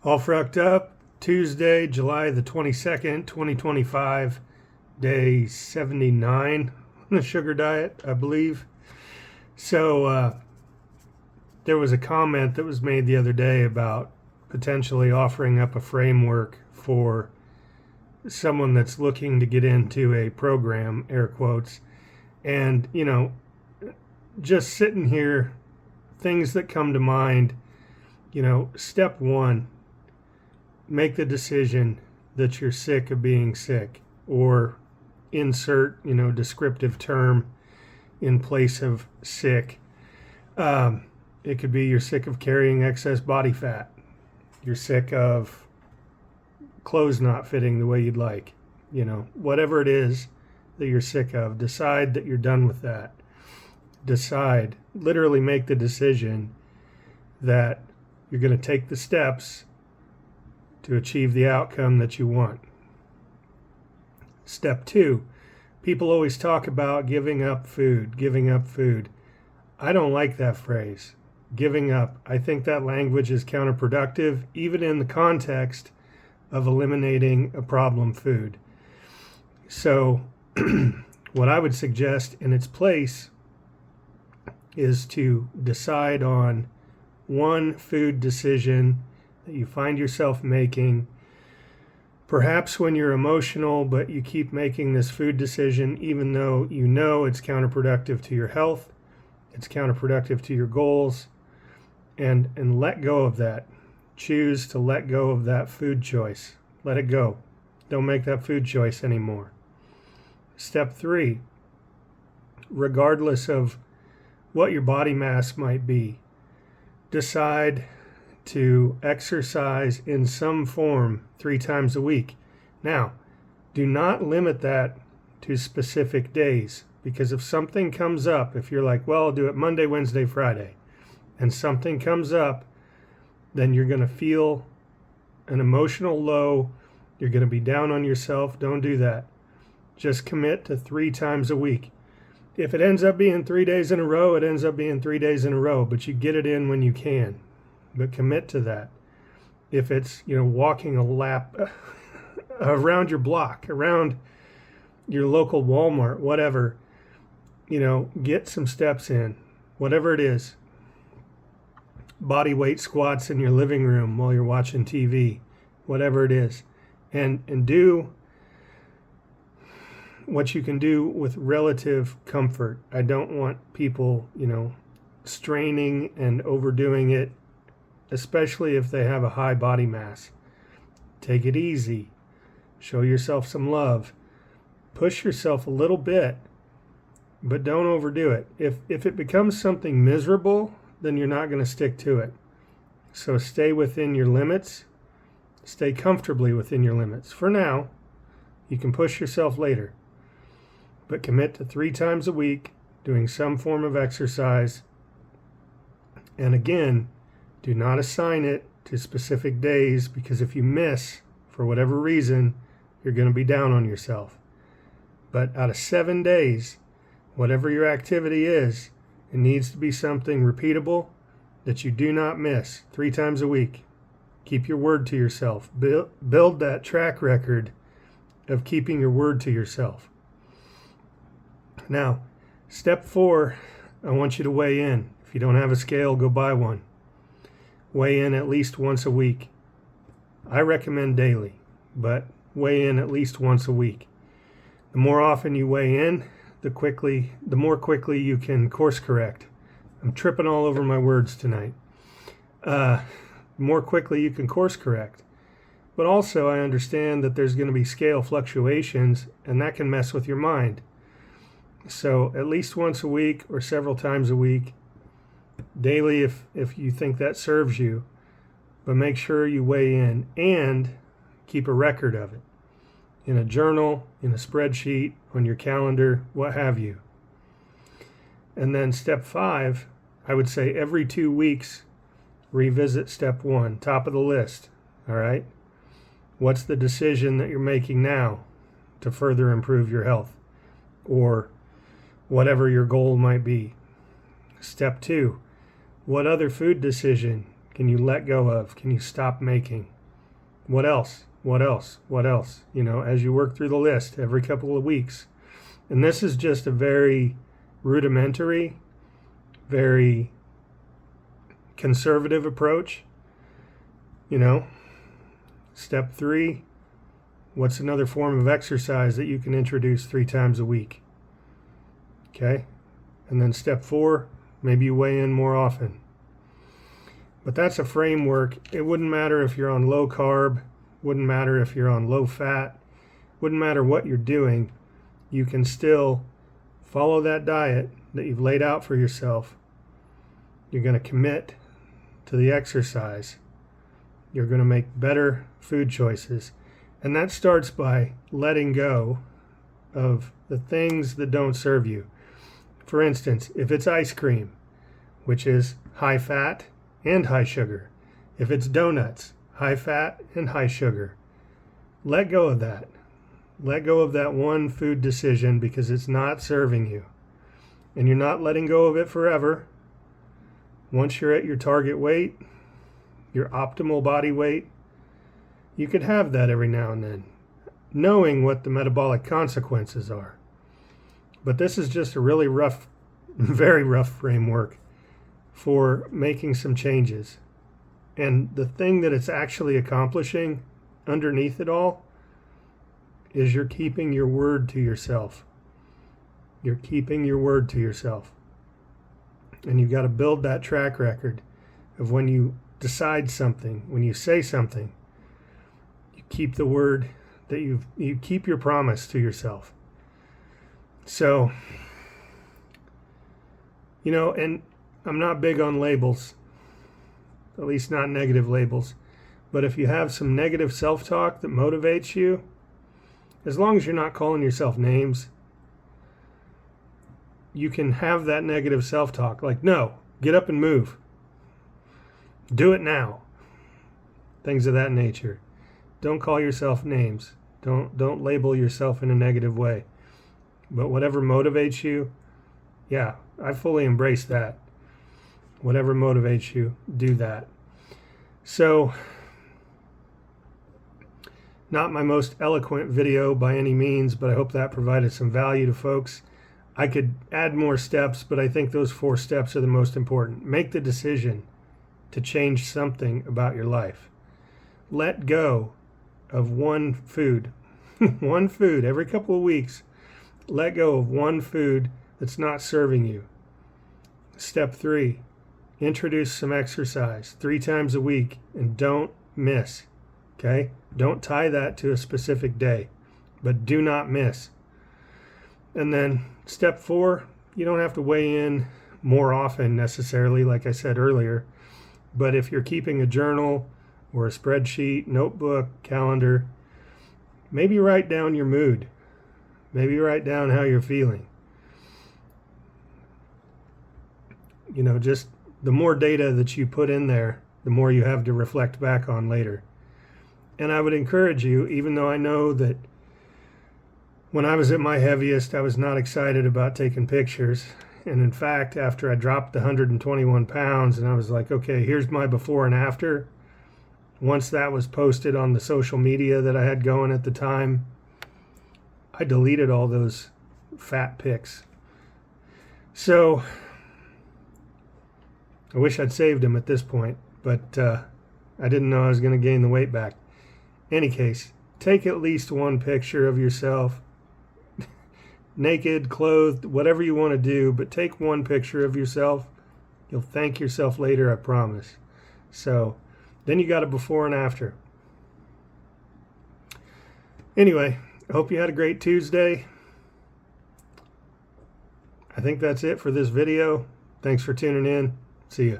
All frucked up. Tuesday, July the 22nd, 2025, day 79 on the sugar diet, I believe. So, there was a comment that was made the other day about potentially offering up a framework for someone that's looking to get into a program, air quotes. And, just sitting here, things that come to mind, step one, make the decision that you're sick of being sick, or insert, descriptive term in place of sick. It could be you're sick of carrying excess body fat. You're sick of clothes not fitting the way you'd like. Whatever it is that you're sick of, decide that you're done with that. Decide, literally make the decision that you're going to take the steps to achieve the outcome that you want. Step two, people always talk about giving up food, giving up food. I don't like that phrase, giving up. I think that language is counterproductive, even in the context of eliminating a problem food. So, what I would suggest in its place is to decide on one food decision that you find yourself making, perhaps when you're emotional, but you keep making this food decision even though you know it's counterproductive to your health, it's counterproductive to your goals, and let go of that. Choose to let go of that food choice. Let it go. Don't make that food choice anymore. Step three, regardless of what your body mass might be, decide to exercise in some form 3 times a week. Now, do not limit that to specific days, because if something comes up, if you're like, well, I'll do it Monday, Wednesday, Friday, and something comes up, then you're going to feel an emotional low. You're going to be down on yourself. Don't do that. Just commit to 3 times a week. If it ends up being 3 days in a row, it ends up being 3 days in a row, but you get it in when you can. But commit to that. If it's, walking a lap around your block, around your local Walmart, whatever, get some steps in, whatever it is. Body weight squats in your living room while you're watching TV, whatever it is. And do what you can do with relative comfort. I don't want people, straining and overdoing it, especially if they have a high body mass. Take it easy. Show yourself some love. Push yourself a little bit, but don't overdo it. If it becomes something miserable, then you're not going to stick to it. So stay within your limits. Stay comfortably within your limits. For now, you can push yourself later. But commit to 3 times a week, doing some form of exercise. And again, do not assign it to specific days, because if you miss, for whatever reason, you're going to be down on yourself. But out of 7 days, whatever your activity is, it needs to be something repeatable that you do not miss 3 times a week. Keep your word to yourself. Build that track record of keeping your word to yourself. Now, step 4, I want you to weigh in. If you don't have a scale, go buy one. Weigh in at least once a week. I recommend daily, but weigh in at least once a week. The more often you weigh in, the more quickly you can course correct. I'm tripping all over my words tonight. The more quickly you can course correct. But also I understand that there's going to be scale fluctuations, and that can mess with your mind. So at least once a week or several times a week, daily if you think that serves you, but make sure you weigh in and keep a record of it. In a journal, in a spreadsheet, on your calendar, what have you. And then step 5, I would say every 2 weeks, revisit step 1, top of the list, all right? What's the decision that you're making now to further improve your health? Or whatever your goal might be. Step 2, what other food decision can you let go of? Can you stop making? What else? What else? What else? You know, as you work through the list every couple of weeks. And this is just a very rudimentary, very conservative approach. You know, step 3, what's another form of exercise that you can introduce 3 times a week? Okay. And then step 4, maybe you weigh in more often. But that's a framework. It wouldn't matter if you're on low carb, wouldn't matter if you're on low fat, wouldn't matter what you're doing. You can still follow that diet that you've laid out for yourself. You're going to commit to the exercise. You're going to make better food choices. And that starts by letting go of the things that don't serve you. For instance, if it's ice cream, which is high fat and high sugar. If it's donuts, high fat and high sugar. Let go of that. Let go of that one food decision because it's not serving you. And you're not letting go of it forever. Once you're at your target weight, your optimal body weight, you could have that every now and then, knowing what the metabolic consequences are. But this is just a really rough, very rough framework for making some changes. And the thing that it's actually accomplishing underneath it all is you're keeping your word to yourself. You're keeping your word to yourself. And you've got to build that track record of when you decide something, when you say something, you keep the word that you keep your promise to yourself. So, you know, and I'm not big on labels, at least not negative labels. But if you have some negative self-talk that motivates you, as long as you're not calling yourself names, you can have that negative self-talk. Like, no, get up and move. Do it now. Things of that nature. Don't call yourself names. Don't label yourself in a negative way. But whatever motivates you, yeah, I fully embrace that. Whatever motivates you, do that. So, not my most eloquent video by any means, but I hope that provided some value to folks. I could add more steps, but I think those 4 steps are the most important. Make the decision to change something about your life. Let go of one food. One food every couple of weeks. Let go of one food that's not serving you. Step 3, introduce some exercise 3 times a week and don't miss. Okay? Don't tie that to a specific day, but do not miss. And then step 4, you don't have to weigh in more often necessarily, like I said earlier. But if you're keeping a journal or a spreadsheet, notebook, calendar, maybe write down your mood. Maybe write down how you're feeling. You know, just the more data that you put in there, the more you have to reflect back on later. And I would encourage you, even though I know that when I was at my heaviest, I was not excited about taking pictures. And in fact, after I dropped the 121 pounds and I was like, okay, here's my before and after. Once that was posted on the social media that I had going at the time, I deleted all those fat pics. So I wish I'd saved them at this point, but I didn't know I was going to gain the weight back. Any case, take at least one picture of yourself, naked, clothed, whatever you want to do, but take one picture of yourself. You'll thank yourself later, I promise. So then you got a before and after. Anyway, I hope you had a great Tuesday. I think that's it for this video. Thanks for tuning in. See ya.